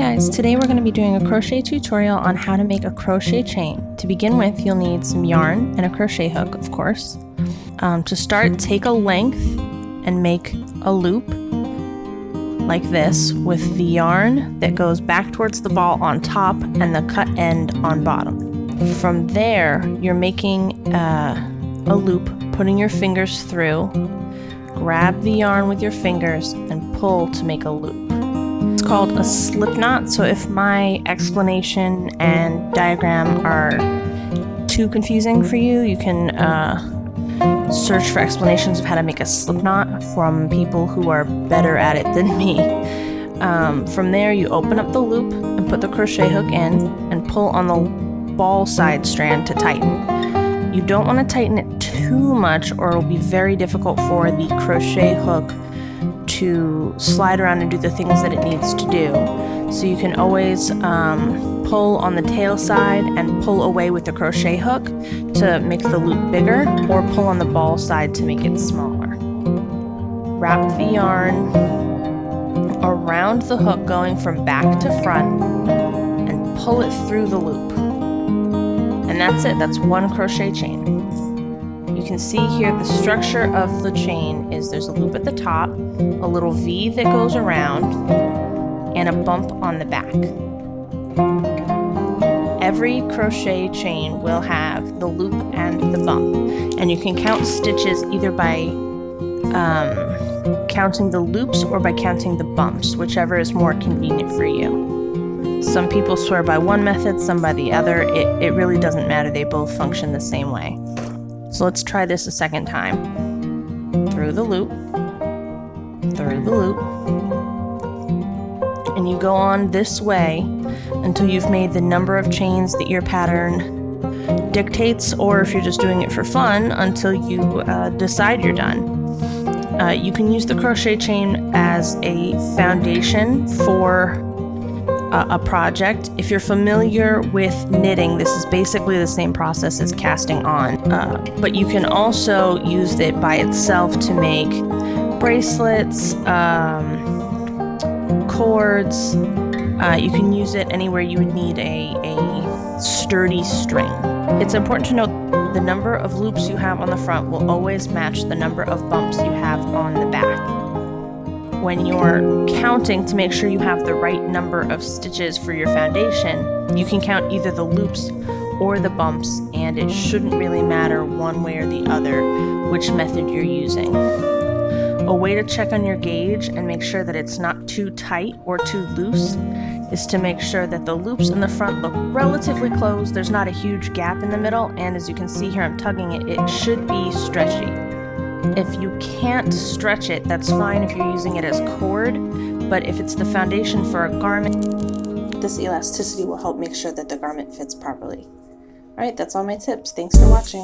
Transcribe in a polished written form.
guys, today we're going to be doing a crochet tutorial on how to make a crochet chain. To begin with, you'll need some yarn and a crochet hook, of course. To start, take a length and make a loop like this with the yarn that goes back towards the ball on top and the cut end on bottom. From there, you're making a loop, putting your fingers through, grab the yarn with your fingers and pull to make a loop. It's called a slip knot, so if my explanation and diagram are too confusing for you, you can search for explanations of how to make a slip knot from people who are better at it than me. From there, you open up the loop and put the crochet hook in and pull on the ball side strand to tighten. You don't want to tighten it too much or it'll be very difficult for the crochet hook to slide around and do the things that it needs to do. So you can always pull on the tail side and pull away with the crochet hook to make the loop bigger, or pull on the ball side to make it smaller. Wrap the yarn around the hook going from back to front and pull it through the loop. And that's it, that's one crochet chain. You can see here the structure of the chain is there's a loop at the top, a little V that goes around, and a bump on the back. Every crochet chain will have the loop and the bump, and you can count stitches either by counting the loops or by counting the bumps, whichever is more convenient for you. Some people swear by one method, some by the other. It really doesn't matter, they both function the same way. So let's try this a second time. Through the loop, and you go on this way until you've made the number of chains that your pattern dictates, or if you're just doing it for fun, until you decide you're done. You can use the crochet chain as a foundation for a project. If you're familiar with knitting, this is basically the same process as casting on, but you can also use it by itself to make bracelets, cords. You can use it anywhere you would need a sturdy string. It's important to note the number of loops you have on the front will always match the number of bumps you have on the back. When you're counting to make sure you have the right number of stitches for your foundation, you can count either the loops or the bumps, and it shouldn't really matter one way or the other which method you're using. A way to check on your gauge and make sure that it's not too tight or too loose is to make sure that the loops in the front look relatively closed, there's not a huge gap in the middle, and as you can see here I'm tugging it, it should be stretchy. If you can't stretch it, that's fine if you're using it as cord, but if it's the foundation for a garment, this elasticity will help make sure that the garment fits properly. Alright, that's all my tips. Thanks for watching.